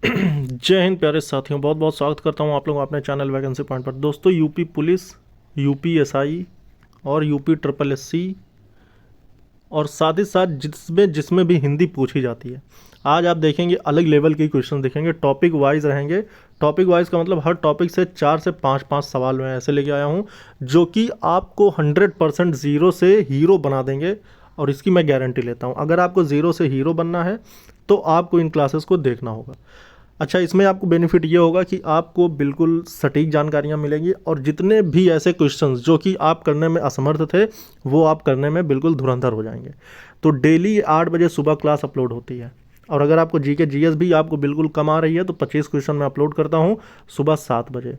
जय हिंद प्यारे साथियों, बहुत बहुत स्वागत करता हूं आप लोगों को अपने चैनल वैकेंसी पॉइंट पर। दोस्तों, यूपी पुलिस, यूपी एसआई और यूपी ट्रिपल एससी और साथ ही साथ जिसमें भी हिंदी पूछी जाती है, आज आप देखेंगे अलग लेवल के क्वेश्चन देखेंगे। टॉपिक वाइज रहेंगे। टॉपिक वाइज का मतलब हर टॉपिक से 4 से 5 सवाल मैं ऐसे लेके आया हूँ जो कि आपको 100% ज़ीरो से हीरो बना देंगे, और इसकी मैं गारंटी लेता हूँ। अगर आपको ज़ीरो से हीरो बनना है तो आपको इन क्लासेस को देखना होगा। अच्छा, इसमें आपको बेनिफिट ये होगा कि आपको बिल्कुल सटीक जानकारियाँ मिलेंगी, और जितने भी ऐसे क्वेश्चंस जो कि आप करने में असमर्थ थे वो आप करने में बिल्कुल धुरंधर हो जाएंगे। तो डेली 8 बजे सुबह क्लास अपलोड होती है, और अगर आपको जीके जीएस भी आपको बिल्कुल कम आ रही है तो 25 क्वेश्चन मैं अपलोड करता हूँ सुबह 7 बजे,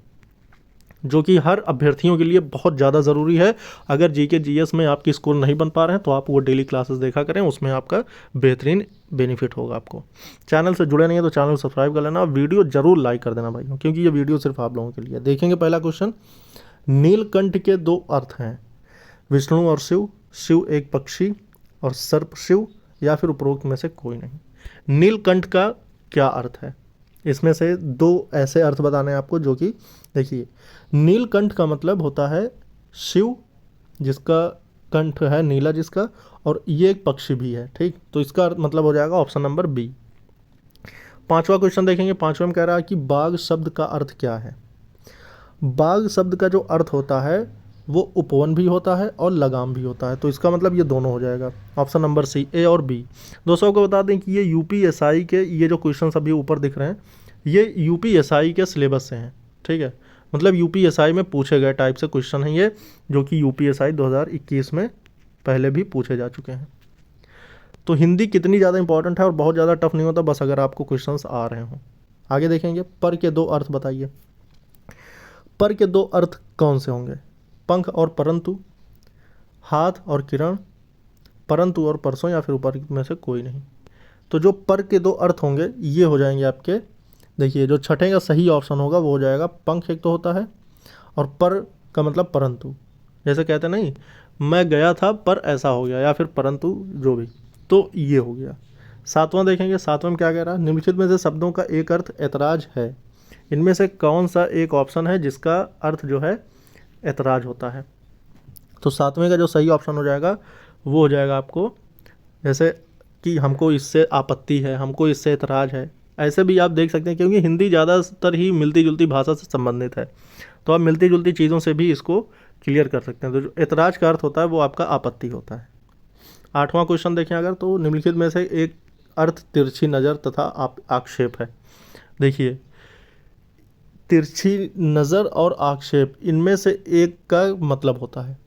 जो कि हर अभ्यर्थियों के लिए बहुत ज़्यादा ज़रूरी है। अगर जीके जीएस में आपकी स्कोर नहीं बन पा रहे हैं तो आप वो डेली क्लासेस देखा करें, उसमें आपका बेहतरीन बेनिफिट होगा। आपको चैनल से जुड़े नहीं है तो चैनल को सब्सक्राइब कर लेना, वीडियो जरूर लाइक कर देना भाइयों, क्योंकि ये वीडियो सिर्फ आप लोगों के लिए। देखेंगे पहला क्वेश्चन। नीलकंठ के 2 अर्थ हैं, विष्णु और शिव, शिव एक पक्षी और सर्प शिव, या फिर उपरोक्त में से कोई नहीं। नीलकंठ का क्या अर्थ है? इसमें से 2 ऐसे अर्थ बताने हैं आपको, जो कि देखिए, नीलकंठ का मतलब होता है शिव, जिसका कंठ है नीला जिसका, और ये एक पक्षी भी है। ठीक, तो इसका मतलब हो जाएगा ऑप्शन नंबर बी। 5वां क्वेश्चन देखेंगे। 5वें में कह रहा है कि बाघ शब्द का अर्थ क्या है। बाघ शब्द का जो अर्थ होता है वो उपवन भी होता है और लगाम भी होता है, तो इसका मतलब ये दोनों हो जाएगा। ऑप्शन नंबर सी, ए और बी। दोस्तों को बता दें कि ये यूपीएसआई के ये जो क्वेश्चन अभी ऊपर दिख रहे हैं, ये यूपीएसआई के सिलेबस से हैं। ठीक है, मतलब यूपीएसआई में पूछे गए टाइप से क्वेश्चन हैं ये, जो कि यूपीएसआई 2021 में पहले भी पूछे जा चुके हैं। तो हिंदी कितनी ज़्यादा इंपॉर्टेंट है और बहुत ज़्यादा टफ नहीं होता, बस अगर आपको क्वेश्चंस आ रहे हों। आगे देखेंगे। पर के 2 अर्थ बताइए। पर के 2 अर्थ कौन से होंगे? पंख और परंतु, हाथ और किरण, परंतु और परसों, या फिर ऊपर में से कोई नहीं। तो जो पर के 2 अर्थ होंगे ये हो जाएंगे आपके, देखिए जो छठे का सही ऑप्शन होगा वो हो जाएगा पंख, एक तो होता है, और पर का मतलब परंतु। जैसे कहते नहीं, मैं गया था पर ऐसा हो गया, या फिर परंतु जो भी, तो ये हो गया। 7वां देखेंगे। 7वें में क्या कह रहा है? निम्नलिखित में से शब्दों का एक अर्थ ऐतराज है, इनमें से कौन सा एक ऑप्शन है जिसका अर्थ जो है ऐतराज होता है? तो 7वें का जो सही ऑप्शन हो जाएगा वो हो जाएगा आपको, जैसे कि हमको इससे आपत्ति है, हमको इससे ऐतराज है, ऐसे भी आप देख सकते हैं, क्योंकि हिंदी ज़्यादातर ही मिलती जुलती भाषा से संबंधित है, तो आप मिलती जुलती चीज़ों से भी इसको क्लियर कर सकते हैं। तो जो ऐतराज का अर्थ होता है वो आपका आपत्ति होता है। 8वां क्वेश्चन देखें अगर, तो निम्नलिखित में से एक अर्थ तिरछी नज़र तथा आक्षेप है। देखिए, तिरछी नज़र और आक्षेप, इनमें से एक का मतलब होता है,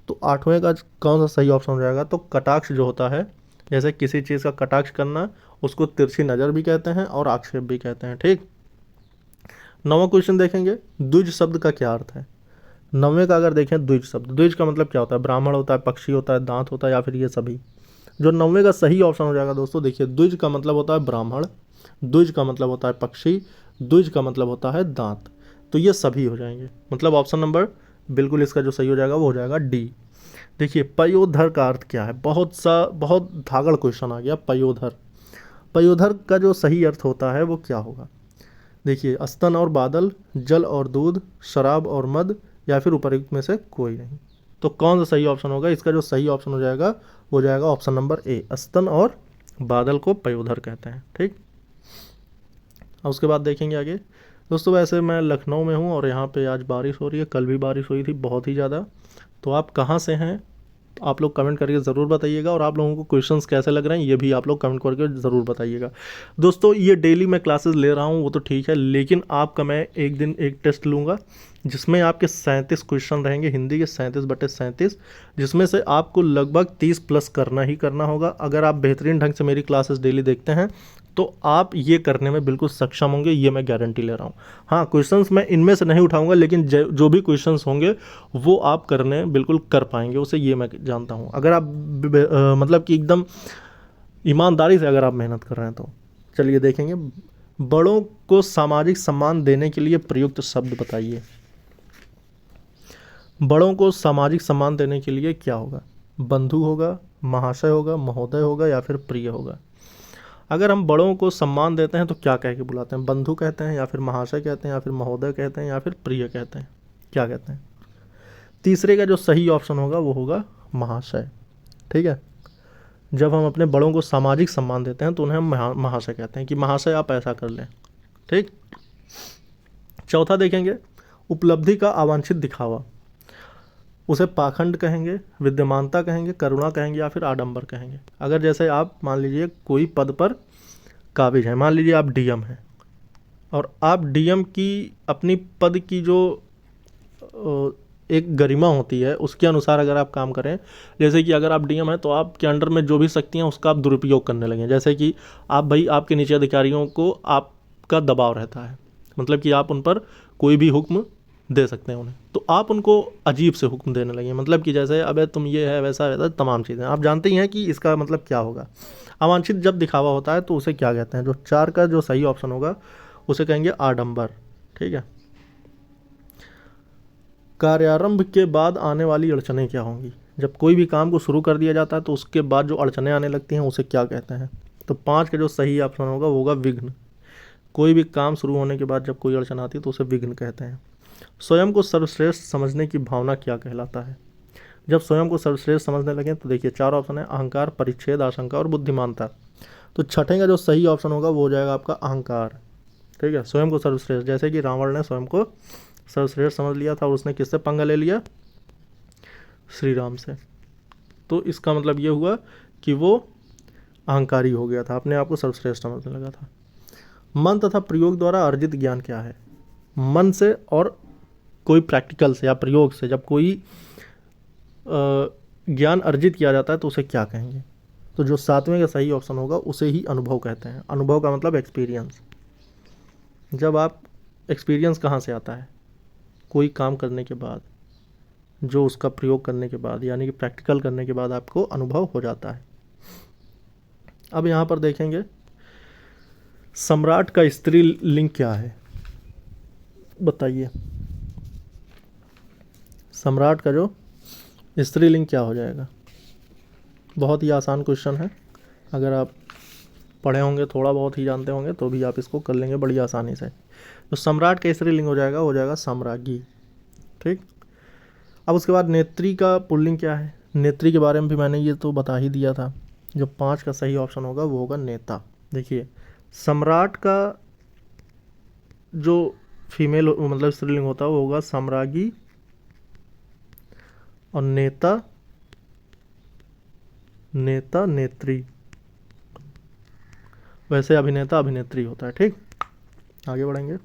तो 8वें का कौन सा सही ऑप्शन हो जाएगा? तो कटाक्ष जो होता है, जैसे किसी चीज़ का कटाक्ष करना, उसको तिरछी नज़र भी कहते हैं और आक्षेप भी कहते हैं। ठीक, 9वां क्वेश्चन देखेंगे। द्विज शब्द का क्या अर्थ है? 9वें का अगर देखें, द्विज शब्द, द्विज का मतलब क्या होता है? ब्राह्मण होता है, पक्षी होता है, दांत होता है, या फिर ये सभी। जो 9वें का सही ऑप्शन हो जाएगा दोस्तों, देखिए, द्विज का मतलब होता है ब्राह्मण, द्विज का मतलब होता है पक्षी, द्विज का मतलब होता है दांत, तो ये सभी हो जाएंगे। मतलब ऑप्शन नंबर बिल्कुल इसका जो सही हो जाएगा वो हो जाएगा डी। देखिए, पयोधर का अर्थ क्या है? बहुत धागड़ क्वेश्चन आ गया। पयोधर, पयोधर का जो सही अर्थ होता है वो क्या होगा? देखिए, स्तन और बादल, जल और दूध, शराब और मद, या फिर उपयुक्त में से कोई नहीं। तो कौन सा सही ऑप्शन होगा? इसका जो सही ऑप्शन हो जाएगा वो जाएगा ऑप्शन नंबर ए, स्तन और बादल को पयोधर कहते हैं। ठीक, अब उसके बाद देखेंगे आगे। दोस्तों, वैसे मैं लखनऊ में हूँ और यहाँ पे आज बारिश हो रही है, कल भी बारिश हुई थी बहुत ही ज़्यादा। तो आप कहाँ से हैं आप लोग कमेंट करके ज़रूर बताइएगा, और आप लोगों को क्वेश्चंस कैसे लग रहे हैं ये भी आप लोग कमेंट करके ज़रूर बताइएगा। दोस्तों, ये डेली मैं क्लासेस ले रहा हूँ वो तो ठीक है, लेकिन आपका मैं एक दिन एक टेस्ट लूँगा जिसमें आपके 37 क्वेश्चन रहेंगे, हिंदी के 37/37, जिसमें से आपको लगभग 30 प्लस करना ही करना होगा। अगर आप बेहतरीन ढंग से मेरी क्लासेस डेली देखते हैं तो आप ये करने में बिल्कुल सक्षम होंगे, ये मैं गारंटी ले रहा हूँ। हाँ, क्वेश्चंस मैं इनमें से नहीं उठाऊंगा, लेकिन जो भी क्वेश्चंस होंगे वो आप करने बिल्कुल कर पाएंगे, उसे ये मैं जानता हूँ। अगर आप मतलब कि एकदम ईमानदारी से अगर आप मेहनत कर रहे हैं तो। चलिए देखेंगे। बड़ों को सामाजिक सम्मान देने के लिए प्रयुक्त शब्द बताइए। बड़ों को सामाजिक सम्मान देने के लिए क्या होगा? बंधु होगा, महाशय होगा, महोदय होगा, या फिर प्रिय होगा? अगर हम बड़ों को सम्मान देते हैं तो क्या कह के बुलाते हैं? बंधु कहते हैं, या फिर महाशय कहते हैं, या फिर महोदय कहते हैं, या फिर प्रिय कहते हैं? क्या कहते हैं? तीसरे का जो सही ऑप्शन होगा वो होगा महाशय। ठीक है, जब हम अपने बड़ों को सामाजिक सम्मान देते हैं तो उन्हें हम महाशय कहते हैं कि महाशय आप ऐसा कर लें। ठीक। चौथा देखेंगे, उपलब्धि का अवांछित दिखावा। उसे पाखंड कहेंगे, विद्यमानता कहेंगे, करुणा कहेंगे, या फिर आडंबर कहेंगे। अगर जैसे आप मान लीजिए कोई पद पर काबिज हैं, मान लीजिए आप डीएम हैं, और आप डीएम की अपनी पद की जो एक गरिमा होती है उसके अनुसार अगर आप काम करें, जैसे कि अगर आप डीएम हैं तो आपके अंडर में जो भी शक्तियाँ उसका आप दुरुपयोग करने लगें, जैसे कि आप भाई आपके नीचे अधिकारियों को आपका दबाव रहता है, मतलब कि आप उन पर कोई भी हुक्म दे सकते हैं उन्हें, तो आप उनको अजीब से हुक्म देने लगे, मतलब कि जैसे अबे तुम ये है वैसा वैसा तमाम चीज़ें आप जानते ही हैं कि इसका मतलब क्या होगा। अवांछित जब दिखावा होता है तो उसे क्या कहते हैं? जो 4 का जो सही ऑप्शन होगा उसे कहेंगे आडंबर। ठीक है। कार्यारंभ के बाद आने वाली अड़चनें क्या होंगी? जब कोई भी काम को शुरू कर दिया जाता है तो उसके बाद जो अड़चनें आने लगती हैं उसे क्या कहते हैं? तो 5 का जो सही ऑप्शन होगा वो होगा विघ्न। कोई भी काम शुरू होने के बाद जब कोई अड़चन आती है तो उसे विघ्न कहते हैं। स्वयं को सर्वश्रेष्ठ समझने की भावना क्या कहलाता है? जब स्वयं को सर्वश्रेष्ठ समझने लगे तो देखिए 4 ऑप्शन है, अहंकार, परिच्छेद, आशंका और बुद्धिमानता। तो छठे का जो सही ऑप्शन होगा वो हो जाएगा आपका अहंकार। ठीक है, स्वयं को सर्वश्रेष्ठ, जैसे कि रावण ने स्वयं को सर्वश्रेष्ठ समझ लिया था और उसने किससे पंगा ले लिया? श्री राम से। तो इसका मतलब ये हुआ कि वो अहंकारी हो गया था, अपने आप को सर्वश्रेष्ठ समझने लगा था। मन तथा प्रयोग द्वारा अर्जित ज्ञान क्या है? मन से और कोई प्रैक्टिकल से या प्रयोग से जब कोई ज्ञान अर्जित किया जाता है तो उसे क्या कहेंगे? तो जो 7वें का सही ऑप्शन होगा उसे ही अनुभव कहते हैं। अनुभव का मतलब एक्सपीरियंस। जब आप एक्सपीरियंस कहाँ से आता है? कोई काम करने के बाद, जो उसका प्रयोग करने के बाद, यानी कि प्रैक्टिकल करने के बाद आपको अनुभव हो जाता है। अब यहाँ पर देखेंगे सम्राट का स्त्री लिंग क्या है? बताइए, सम्राट का जो स्त्रीलिंग क्या हो जाएगा? बहुत ही आसान क्वेश्चन है, अगर आप पढ़े होंगे, थोड़ा बहुत ही जानते होंगे तो भी आप इसको कर लेंगे बड़ी आसानी से। तो सम्राट का स्त्रीलिंग हो जाएगा साम्राज्ञी। ठीक। अब उसके बाद नेत्री का पुल्लिंग क्या है? नेत्री के बारे में भी मैंने ये तो बता ही दिया था। जो 5 का सही ऑप्शन होगा वो होगा नेता। देखिए सम्राट का जो फीमेल मतलब स्त्रीलिंग होता है वो होगा साम्राज्ञी, और नेता नेत्री। वैसे अभिनेता अभिनेत्री होता है। ठीक, आगे बढ़ेंगे।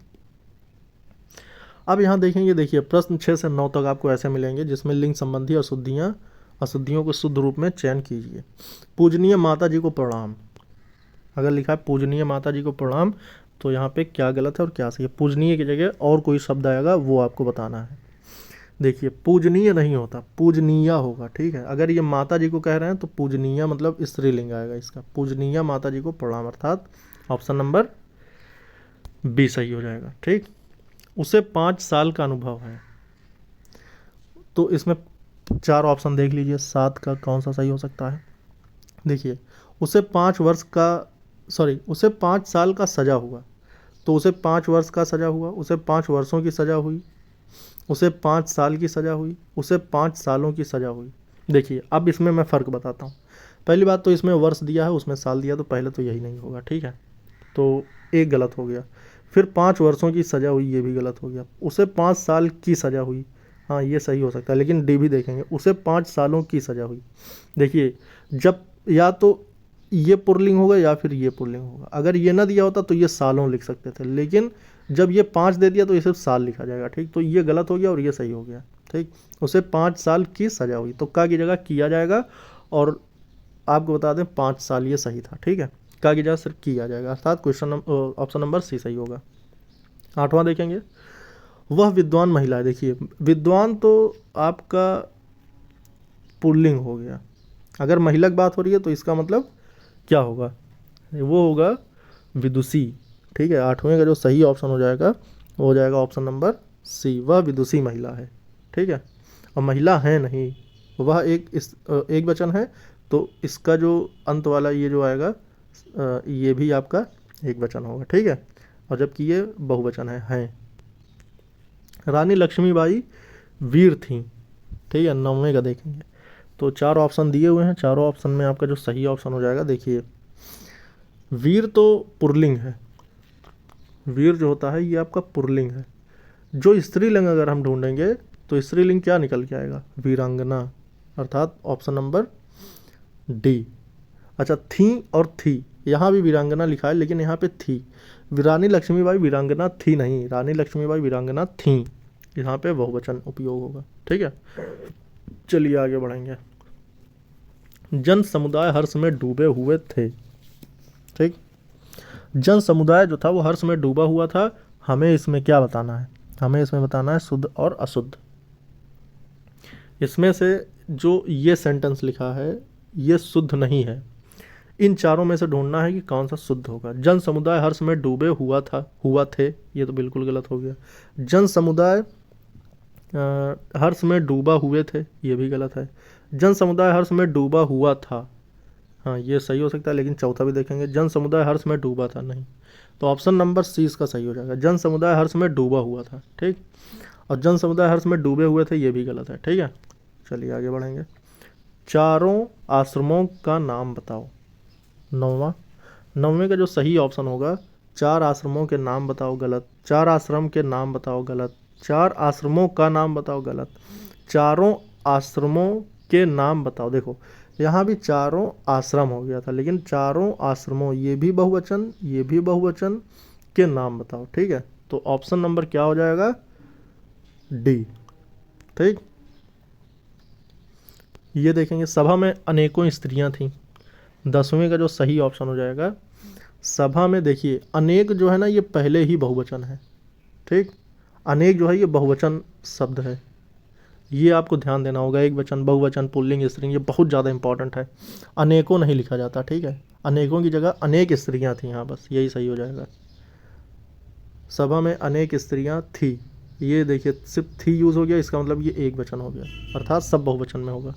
अब यहाँ देखेंगे, देखिए प्रश्न 6 से 9 तक आपको ऐसे मिलेंगे जिसमें लिंग संबंधी अशुद्धियों को शुद्ध रूप में चयन कीजिए। पूजनीय माता जी को प्रणाम, अगर लिखा है पूजनीय माता जी को प्रणाम तो यहाँ पे क्या गलत है और क्या सही है? पूजनीय की जगह और कोई शब्द आएगा वो आपको बताना है। देखिए पूजनीय नहीं होता, पूजनीय होगा। ठीक है, अगर ये माता जी को कह रहे हैं तो पूजनीय मतलब स्त्रीलिंग आएगा इसका। पूजनीय माता जी को प्रणाम, अर्थात ऑप्शन नंबर बी सही हो जाएगा। ठीक। उसे 5 साल का अनुभव है, तो इसमें 4 ऑप्शन देख लीजिए, 7 का कौन सा सही हो सकता है? देखिए उसे 5 साल का सजा हुआ, तो उसे 5 वर्ष का सजा हुआ, उसे 5 वर्षों की सजा हुई, उसे 5 साल की सजा हुई, उसे 5 सालों की सजा हुई। देखिए अब इसमें मैं फ़र्क बताता हूँ। पहली बात तो इसमें वर्ष दिया है, उसमें साल दिया, तो पहले तो यही नहीं होगा। ठीक है, तो एक गलत हो गया। फिर 5 वर्षों की सज़ा हुई, ये भी गलत हो गया। उसे 5 साल की सज़ा हुई, हाँ ये सही हो सकता है, लेकिन डी भी देखेंगे। उसे 5 सालों की सज़ा हुई। देखिए जब या तो ये पुल्लिंग होगा या फिर ये पुल्लिंग होगा। अगर ये ना दिया होता तो ये सालों लिख सकते थे, लेकिन जब ये 5 दे दिया तो ये सिर्फ साल लिखा जाएगा। ठीक, तो ये गलत हो गया और ये सही हो गया। ठीक, उसे 5 साल की सज़ा हुई, तो का की जगह किया जाएगा, और आपको बता दें 5 साल ये सही था। ठीक है, का की जगह सिर्फ किया जाएगा, अर्थात क्वेश्चन ऑप्शन नंबर सी सही होगा। 8वां देखेंगे, वह विद्वान महिला है। देखिए विद्वान तो आपका पुल्लिंग हो गया, अगर महिला की बात हो रही है तो इसका मतलब क्या होगा? वो होगा विदुषी। ठीक है, 8वें का जो सही ऑप्शन हो जाएगा वो हो जाएगा ऑप्शन नंबर सी, वह विदुषी महिला है। ठीक है, और महिला है नहीं, वह एक वचन है, तो इसका जो अंत वाला ये जो आएगा ये भी आपका एक वचन होगा, ठीक है। और जबकि ये बहुवचन है, हैं। रानी लक्ष्मीबाई वीर थीं, ठीक है। 9वें का देखेंगे तो 4 ऑप्शन दिए हुए हैं, चारों ऑप्शन में आपका जो सही ऑप्शन हो जाएगा, देखिए वीर तो पुल्लिंग है, वीर जो होता है ये आपका पुल्लिंग है। जो स्त्रीलिंग अगर हम ढूंढेंगे तो स्त्रीलिंग क्या निकल के आएगा, वीरांगना, अर्थात ऑप्शन नंबर डी। अच्छा, थी और थी, यहाँ भी वीरांगना लिखा है लेकिन यहाँ पे थी। रानी लक्ष्मीबाई वीरांगना थी नहीं, रानी लक्ष्मीबाई वीरांगना थी, यहाँ पे बहुवचन उपयोग होगा, ठीक है। चलिए आगे बढ़ेंगे। जन समुदाय हर्ष में डूबे हुए थे, ठीक। जन समुदाय जो था वो हर्ष में डूबा हुआ था। हमें इसमें क्या बताना है, हमें इसमें बताना है शुद्ध और अशुद्ध। इसमें से जो ये सेंटेंस लिखा है ये शुद्ध नहीं है, इन चारों में से ढूंढना है कि कौन सा शुद्ध होगा। जन समुदाय हर्ष में डूबे हुआ थे, ये तो बिल्कुल गलत हो गया। जन समुदाय हर्ष में डूबा हुए थे, ये भी गलत है। जन समुदाय हर्ष में डूबा हुआ था, हाँ ये सही हो सकता है, लेकिन चौथा भी देखेंगे। जन समुदाय हर्ष में डूबा था, नहीं, तो ऑप्शन नंबर सी इसका सही हो जाएगा। जन समुदाय हर्ष में डूबा हुआ था, ठीक। और जन समुदाय हर्ष में डूबे हुए थे, ये भी गलत है, ठीक है। चलिए आगे बढ़ेंगे। चारों आश्रमों का नाम बताओ, 9वें का जो सही ऑप्शन होगा, 4 आश्रमों के नाम बताओ, गलत। 4 आश्रम के नाम बताओ, गलत। 4 आश्रमों का नाम बताओ, गलत। चारों आश्रमों के नाम बताओ, देखो यहाँ भी चारों आश्रम हो गया था, लेकिन चारों आश्रमों ये भी बहुवचन, ये भी बहुवचन, के नाम बताओ, ठीक है। तो ऑप्शन नंबर क्या हो जाएगा, डी, ठीक। ये देखेंगे, सभा में अनेकों स्त्रियां थीं, 10वें का जो सही ऑप्शन हो जाएगा। सभा में देखिए अनेक जो है ना ये पहले ही बहुवचन है, ठीक। अनेक जो है ये बहुवचन शब्द है, ये आपको ध्यान देना होगा। एक वचन, बहुवचन, पुल्लिंग, स्त्रीलिंग, ये बहुत ज़्यादा इंपॉर्टेंट है। अनेकों नहीं लिखा जाता, ठीक है। अनेकों की जगह अनेक स्त्रियां थीं, हाँ बस यही सही हो जाएगा। सभा में अनेक स्त्रियां थी, ये देखिए सिर्फ थी यूज़ हो गया, इसका मतलब ये एक वचन हो गया, अर्थात सब बहुवचन में होगा।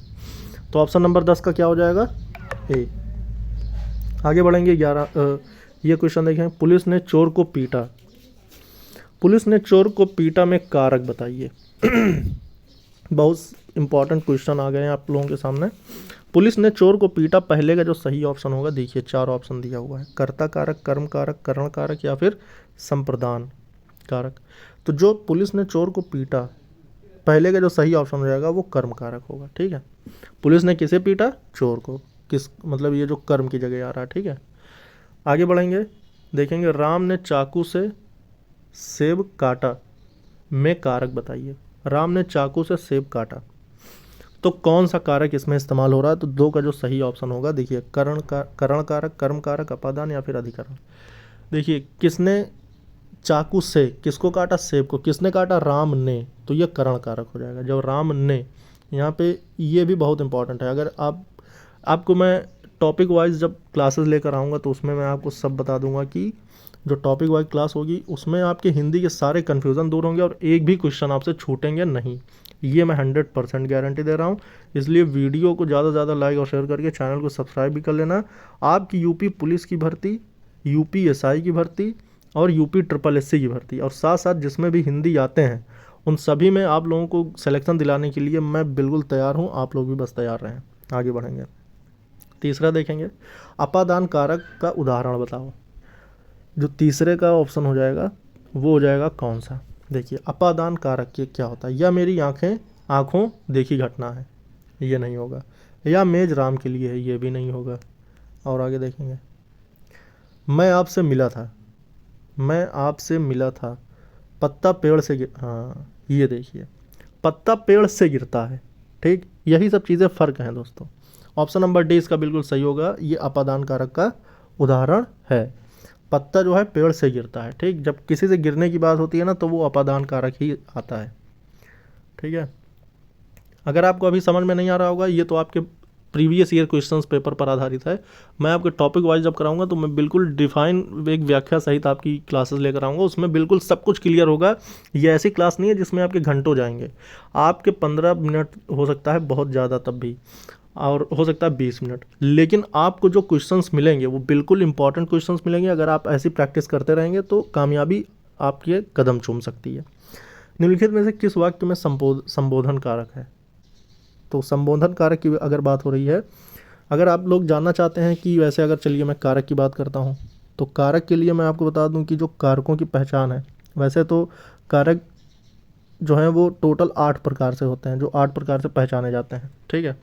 तो ऑप्शन नंबर 10 का क्या हो जाएगा, ए। आगे बढ़ेंगे। 11 ये क्वेश्चन देखें। पुलिस ने चोर को पीटा, पुलिस ने चोर को पीटा में कारक बताइए। बहुत इंपॉर्टेंट क्वेश्चन आ गए हैं आप लोगों के सामने। पुलिस ने चोर को पीटा, पहले का जो सही ऑप्शन होगा, देखिए 4 ऑप्शन दिया हुआ है, कर्ता कारक, कर्म कारक, करण कारक या फिर संप्रदान कारक। तो जो पुलिस ने चोर को पीटा, पहले का जो सही ऑप्शन हो जाएगा वो कर्म कारक होगा, ठीक है। पुलिस ने किसे पीटा, चोर को, किस मतलब ये जो कर्म की जगह आ रहा है, ठीक है। आगे बढ़ेंगे, देखेंगे। राम ने चाकू से सेब काटा में कारक बताइए। राम ने चाकू से सेब काटा, तो कौन सा कारक इसमें इस्तेमाल हो रहा है, तो 2 का जो सही ऑप्शन होगा, देखिए करण कारक, कर्म कारक, अपादान या फिर अधिकरण। देखिए किसने चाकू से किसको काटा, सेब को। किसने काटा, राम ने, तो ये करण कारक हो जाएगा। जब राम ने, यहाँ पे ये भी बहुत इंपॉर्टेंट है। अगर आपको मैं टॉपिक वाइज जब क्लासेस लेकर आऊँगा तो उसमें मैं आपको सब बता दूंगा कि जो टॉपिक वाइज क्लास होगी उसमें आपके हिंदी के सारे कन्फ्यूज़न दूर होंगे और एक भी क्वेश्चन आपसे छूटेंगे नहीं, ये मैं 100% गारंटी दे रहा हूँ। इसलिए वीडियो को ज़्यादा से ज़्यादा लाइक और शेयर करके चैनल को सब्सक्राइब भी कर लेना। आपकी यूपी पुलिस की भर्ती, यूपी एसआई की भर्ती और यूपी SSS की भर्ती, और साथ साथ जिसमें भी हिंदी आते हैं उन सभी में आप लोगों को सिलेक्शन दिलाने के लिए मैं बिल्कुल तैयार हूँ, आप लोग भी बस तैयार रहें। आगे बढ़ेंगे। तीसरा देखेंगे, अपादान कारक का उदाहरण बताओ। जो तीसरे का ऑप्शन हो जाएगा वो हो जाएगा कौन सा, देखिए अपादान कारक के क्या होता है। या मेरी आँखों देखी घटना है, ये नहीं होगा। या मेज राम के लिए है, ये भी नहीं होगा। और आगे देखेंगे, मैं आपसे मिला था, पत्ता पेड़ से हाँ ये देखिए पत्ता पेड़ से गिरता है, ठीक। यही सब चीज़ें फ़र्क हैं दोस्तों। ऑप्शन नंबर डी इसका बिल्कुल सही होगा, ये अपादान कारक का उदाहरण है। पत्ता जो है पेड़ से गिरता है, ठीक। जब किसी से गिरने की बात होती है ना तो वो अपादान कारक ही आता है, ठीक है। अगर आपको अभी समझ में नहीं आ रहा होगा, ये तो आपके प्रीवियस ईयर क्वेश्चंस पेपर पर आधारित है। मैं आपके टॉपिक वाइज जब कराऊंगा तो मैं बिल्कुल डिफाइन एक व्याख्या सहित आपकी क्लासेस लेकर आऊँगा, उसमें बिल्कुल सब कुछ क्लियर होगा। ये ऐसी क्लास नहीं है जिसमें आपके घंटों जाएंगे, आपके 15 मिनट हो सकता है बहुत ज़्यादा, तब भी और हो सकता है 20 मिनट। लेकिन आपको जो क्वेश्चंस मिलेंगे वो बिल्कुल इंपॉर्टेंट क्वेश्चंस मिलेंगे। अगर आप ऐसी प्रैक्टिस करते रहेंगे तो कामयाबी आपके कदम चूम सकती है। निम्नलिखित में से किस वाक्य में संबोधन कारक है? तो संबोधन कारक की अगर बात हो रही है, अगर आप लोग जानना चाहते हैं कि वैसे अगर चलिए मैं कारक की बात करता हूँ, तो कारक के लिए मैं आपको बता दूं कि जो कारकों की पहचान है, वैसे तो कारक जो हैं वो टोटल 8 प्रकार से होते हैं, जो 8 प्रकार से पहचाने जाते हैं। ठीक है,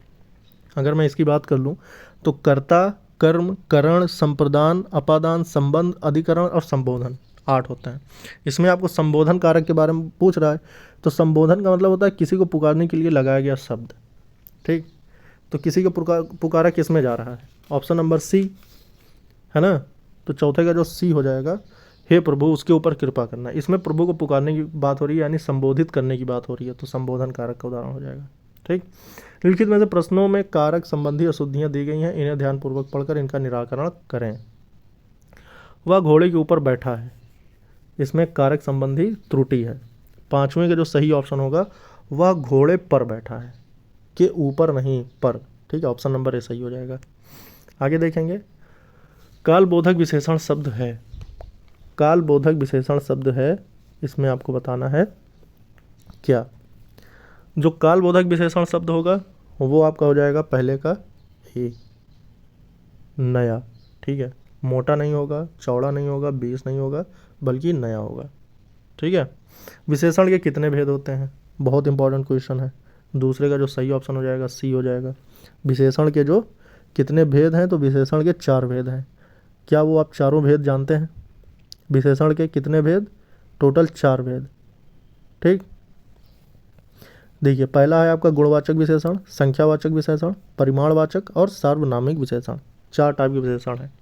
अगर मैं इसकी बात कर लूँ तो कर्ता, कर्म, करण, संप्रदान, अपादान, संबंध, अधिकरण और संबोधन 8 होते हैं। इसमें आपको संबोधन कारक के बारे में पूछ रहा है, तो संबोधन का मतलब होता है किसी को पुकारने के लिए लगाया गया शब्द। ठीक, तो किसी को पुकारा किस में जा रहा है? ऑप्शन नंबर सी है ना। तो चौथे का जो सी हो जाएगा, हे प्रभु उसके ऊपर कृपा करना। इसमें प्रभु को पुकारने की बात हो रही है, यानी संबोधित करने की बात हो रही है, तो संबोधन कारक का उदाहरण हो जाएगा। ठीक, निम्नलिखित में से प्रश्नों में कारक संबंधी अशुद्धियाँ दी गई हैं, इन्हें ध्यानपूर्वक पढ़कर इनका निराकरण करें। वह घोड़े के ऊपर बैठा है, इसमें कारक संबंधी त्रुटि है। 5वें का जो सही ऑप्शन होगा, वह घोड़े पर बैठा है, के ऊपर नहीं पर। ठीक है, ऑप्शन नंबर ए सही हो जाएगा। आगे देखेंगे, कालबोधक विशेषण शब्द है। कालबोधक विशेषण शब्द है, इसमें आपको बताना है क्या। जो कालबोधक विशेषण शब्द होगा वो आपका हो जाएगा पहले का ए, नया। ठीक है, मोटा नहीं होगा, चौड़ा नहीं होगा, 20 नहीं होगा, बल्कि नया होगा। ठीक है, विशेषण के कितने भेद होते हैं? बहुत इंपॉर्टेंट क्वेश्चन है। दूसरे का जो सही ऑप्शन हो जाएगा सी हो जाएगा। विशेषण के जो कितने भेद हैं? तो विशेषण के 4 भेद हैं। क्या वो आप चारों भेद जानते हैं? विशेषण के कितने भेद? टोटल 4 भेद। ठीक, देखिए पहला है आपका गुणवाचक विशेषण, संख्यावाचक विशेषण, परिमाणवाचक और सार्वनामिक विशेषण। 4 टाइप के विशेषण हैं।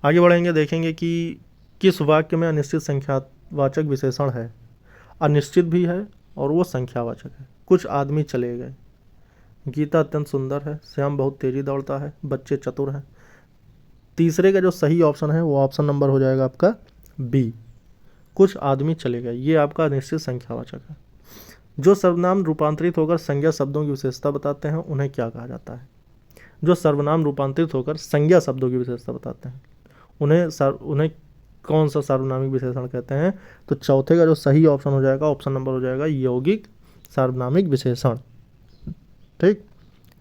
आगे बढ़ेंगे, देखेंगे कि किस वाक्य में अनिश्चित संख्यावाचक विशेषण है। अनिश्चित भी है और वो संख्यावाचक है। कुछ आदमी चले गए, गीता अत्यंत सुंदर है, श्याम बहुत तेजी दौड़ता है, बच्चे चतुर हैं। तीसरे का जो सही ऑप्शन है वो ऑप्शन नंबर हो जाएगा आपका बी, कुछ आदमी चले गए। ये आपका अनिश्चित संख्यावाचक है। जो सर्वनाम रूपांतरित होकर संज्ञा शब्दों की विशेषता बताते हैं उन्हें क्या कहा जाता है? जो सर्वनाम रूपांतरित होकर संज्ञा शब्दों की विशेषता बताते हैं उन्हें कौन सा सार्वनामिक विशेषण कहते हैं? तो चौथे का जो सही ऑप्शन हो जाएगा, ऑप्शन नंबर हो जाएगा यौगिक सार्वनामिक विशेषण। ठीक,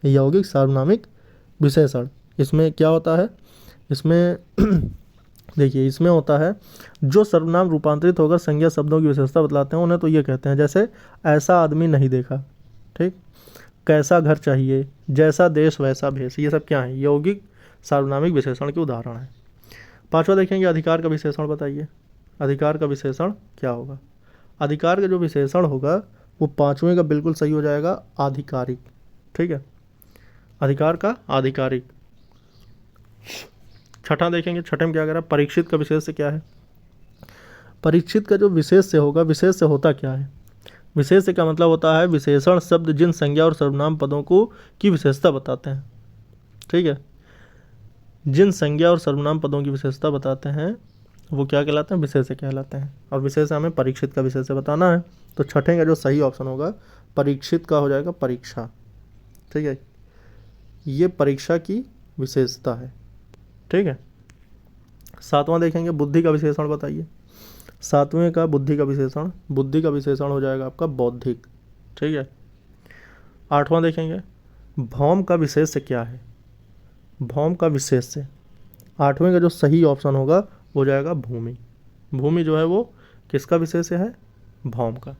यौगिक सार्वनामिक विशेषण। इसमें क्या होता है? इसमें देखिए, इसमें होता है जो सर्वनाम रूपांतरित होकर संज्ञा शब्दों की विशेषता बतलाते हैं उन्हें तो ये कहते हैं, जैसे ऐसा आदमी नहीं देखा। ठीक, कैसा घर चाहिए, जैसा देश वैसा भेष, ये सब क्या है? यौगिक सार्वनामिक विशेषण के उदाहरण हैं। 5वां देखेंगे, अधिकार का विशेषण बताइए। अधिकार का विशेषण क्या होगा? अधिकार का जो विशेषण होगा वो 5वें का बिल्कुल सही हो जाएगा, आधिकारिक। ठीक है, अधिकार का आधिकारिक। 6वां देखेंगे, 6वें में क्या कह रहा है? परीक्षित का विशेष से क्या है? परीक्षित का जो विशेष से होगा, विशेष से होता क्या है? विशेष से का मतलब होता है विशेषण शब्द जिन संज्ञा और सर्वनाम पदों को की विशेषता बताते हैं। ठीक है, जिन संज्ञा और सर्वनाम पदों की विशेषता बताते हैं वो क्या कहलाते हैं? विशेष से कहलाते हैं। और विशेष हमें परीक्षित का विशेष से बताना है, तो 6ठे का जो सही ऑप्शन होगा परीक्षित का हो जाएगा परीक्षा। ठीक है, ये परीक्षा की विशेषता है। ठीक है, 7वां देखेंगे, बुद्धि का विशेषण बताइए। 7वें का बुद्धि का विशेषण हो जाएगा आपका बौद्धिक। ठीक है, 8वां देखेंगे, भौम का विशेष से क्या है? भौम का विशेष से 8वें का जो सही ऑप्शन होगा हो जाएगा भूमि। भूमि जो है वो किसका विशेष है? भौम का।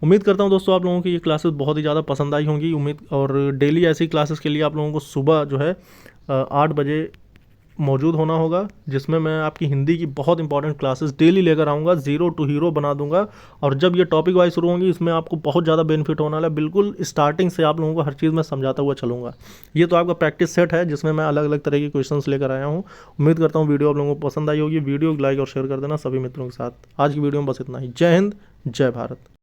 उम्मीद करता हूँ दोस्तों आप लोगों की ये क्लासेस बहुत ही ज़्यादा पसंद आई होंगी। और डेली ऐसी क्लासेस के लिए आप लोगों को सुबह जो है 8 बजे मौजूद होना होगा, जिसमें मैं आपकी हिंदी की बहुत इंपॉर्टेंट क्लासेस डेली लेकर आऊँगा, ज़ीरो टू हीरो बना दूंगा। और जब ये टॉपिक वाइज शुरू होंगी इसमें आपको बहुत ज़्यादा बेनिफिट होने वाला है। बिल्कुल स्टार्टिंग से आप लोगों को हर चीज़ में समझाता हुआ चलूँगा। ये तो आपका प्रैक्टिस सेट है जिसमें मैं अलग अलग तरह के क्वेश्चंस लेकर आया हूँ। उम्मीद करता हूँ वीडियो आप लोगों को पसंद आई होगी। वीडियो को लाइक और शेयर कर देना सभी मित्रों के साथ। आज की वीडियो में बस इतना ही। जय हिंद, जय भारत।